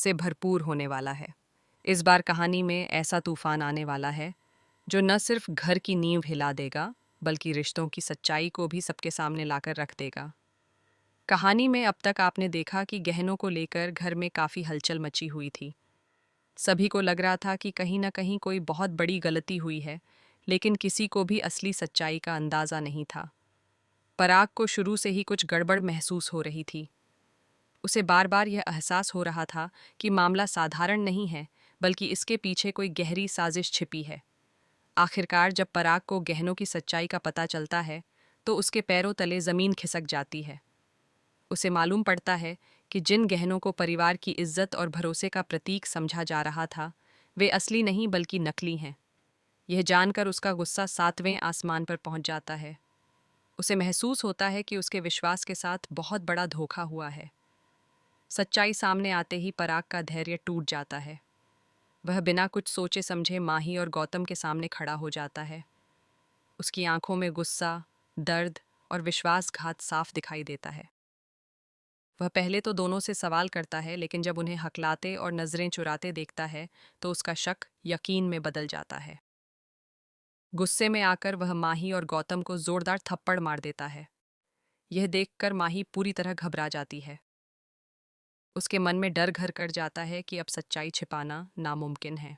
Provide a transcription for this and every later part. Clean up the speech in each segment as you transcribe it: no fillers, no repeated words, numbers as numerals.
से भरपूर होने वाला है। इस बार कहानी में ऐसा तूफान आने वाला है जो न सिर्फ घर की नींव हिला देगा, बल्कि रिश्तों की सच्चाई को भी सबके सामने लाकर रख देगा। कहानी में अब तक आपने देखा कि गहनों को लेकर घर में काफ़ी हलचल मची हुई थी। सभी को लग रहा था कि कहीं ना कहीं कोई बहुत बड़ी गलती हुई है, लेकिन किसी को भी असली सच्चाई का अंदाज़ा नहीं था। पराग को शुरू से ही कुछ गड़बड़ महसूस हो रही थी। उसे बार बार यह एहसास हो रहा था कि मामला साधारण नहीं है, बल्कि इसके पीछे कोई गहरी साजिश छिपी है। आखिरकार जब पराग को गहनों की सच्चाई का पता चलता है, तो उसके पैरों तले ज़मीन खिसक जाती है। उसे मालूम पड़ता है कि जिन गहनों को परिवार की इज्जत और भरोसे का प्रतीक समझा जा रहा था, वे असली नहीं बल्कि नकली हैं। यह जानकर उसका गुस्सा 7वें आसमान पर पहुंच जाता है। उसे महसूस होता है कि उसके विश्वास के साथ बहुत बड़ा धोखा हुआ है। सच्चाई सामने आते ही पराग का धैर्य टूट जाता है। वह बिना कुछ सोचे समझे माही और गौतम के सामने खड़ा हो जाता है। उसकी आंखों में गुस्सा, दर्द और विश्वासघात साफ दिखाई देता है। वह पहले तो दोनों से सवाल करता है, लेकिन जब उन्हें हकलाते और नजरें चुराते देखता है, तो उसका शक यकीन में बदल जाता है। गुस्से में आकर वह माही और गौतम को जोरदार थप्पड़ मार देता है। यह देखकर माही पूरी तरह घबरा जाती है। उसके मन में डर घर कर जाता है कि अब सच्चाई छिपाना नामुमकिन है।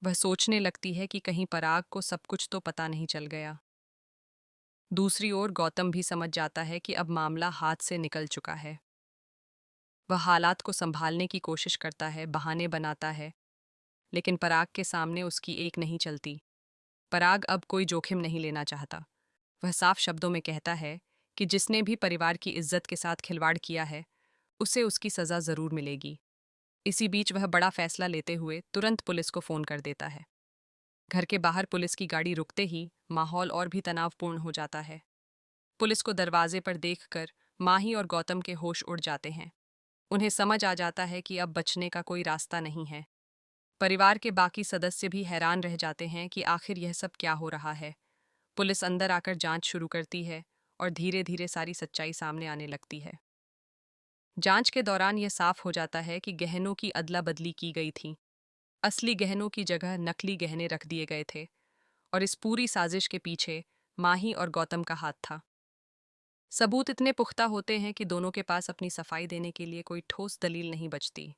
वह सोचने लगती है कि कहीं पराग को सब कुछ तो पता नहीं चल गया। दूसरी ओर गौतम भी समझ जाता है कि अब मामला हाथ से निकल चुका है। वह हालात को संभालने की कोशिश करता है, बहाने बनाता है, लेकिन पराग के सामने उसकी एक नहीं चलती। पराग अब कोई जोखिम नहीं लेना चाहता। वह साफ शब्दों में कहता है कि जिसने भी परिवार की इज्जत के साथ खिलवाड़ किया है, उसे उसकी सज़ा ज़रूर मिलेगी। इसी बीच वह बड़ा फैसला लेते हुए तुरंत पुलिस को फ़ोन कर देता है। घर के बाहर पुलिस की गाड़ी रुकते ही माहौल और भी तनावपूर्ण हो जाता है। पुलिस को दरवाजे पर देखकर माही और गौतम के होश उड़ जाते हैं। उन्हें समझ आ जाता है कि अब बचने का कोई रास्ता नहीं है। परिवार के बाकी सदस्य भी हैरान रह जाते हैं कि आखिर यह सब क्या हो रहा है। पुलिस अंदर आकर जांच शुरू करती है और धीरे धीरे सारी सच्चाई सामने आने लगती है। जांच के दौरान यह साफ हो जाता है कि गहनों की अदला बदली की गई थी। असली गहनों की जगह नकली गहने रख दिए गए थे, और इस पूरी साजिश के पीछे माही और गौतम का हाथ था। सबूत इतने पुख्ता होते हैं कि दोनों के पास अपनी सफाई देने के लिए कोई ठोस दलील नहीं बचती।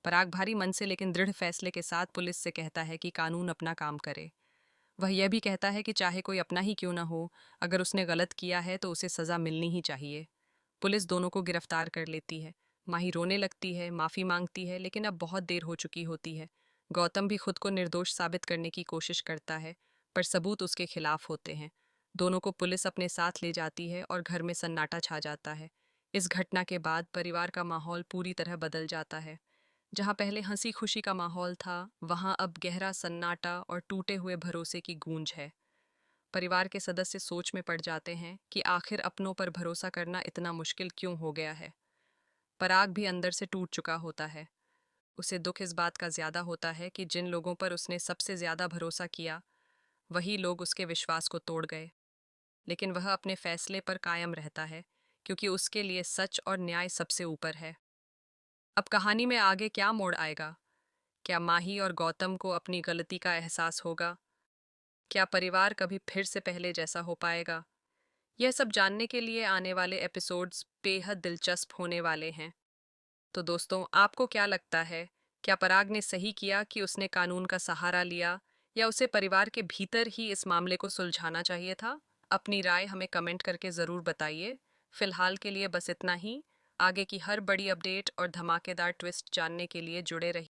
पराग भारी मन से लेकिन दृढ़ फैसले के साथ पुलिस से कहता है कि कानून अपना काम करे। वह यह भी कहता है कि चाहे कोई अपना ही क्यों न हो, अगर उसने गलत किया है तो उसे सज़ा मिलनी ही चाहिए। पुलिस दोनों को गिरफ्तार कर लेती है। माही रोने लगती है, माफ़ी मांगती है, लेकिन अब बहुत देर हो चुकी होती है। गौतम भी खुद को निर्दोष साबित करने की कोशिश करता है, पर सबूत उसके खिलाफ होते हैं। दोनों को पुलिस अपने साथ ले जाती है और घर में सन्नाटा छा जाता है। इस घटना के बाद परिवार का माहौल पूरी तरह बदल जाता है। जहाँ पहले हंसी खुशी का माहौल था, वहाँ अब गहरा सन्नाटा और टूटे हुए भरोसे की गूंज है। परिवार के सदस्य सोच में पड़ जाते हैं कि आखिर अपनों पर भरोसा करना इतना मुश्किल क्यों हो गया है। पराग भी अंदर से टूट चुका होता है। उसे दुख इस बात का ज्यादा होता है कि जिन लोगों पर उसने सबसे ज्यादा भरोसा किया, वही लोग उसके विश्वास को तोड़ गए। लेकिन वह अपने फैसले पर कायम रहता है, क्योंकि उसके लिए सच और न्याय सबसे ऊपर है। अब कहानी में आगे क्या मोड़ आएगा? क्या माही और गौतम को अपनी गलती का एहसास होगा? क्या परिवार कभी फिर से पहले जैसा हो पाएगा? यह सब जानने के लिए आने वाले एपिसोड्स बेहद दिलचस्प होने वाले हैं। तो दोस्तों, आपको क्या लगता है? क्या पराग ने सही किया कि उसने कानून का सहारा लिया, या उसे परिवार के भीतर ही इस मामले को सुलझाना चाहिए था? अपनी राय हमें कमेंट करके ज़रूर बताइए। फिलहाल के लिए बस इतना ही। आगे की हर बड़ी अपडेट और धमाकेदार ट्विस्ट जानने के लिए जुड़े रहिए।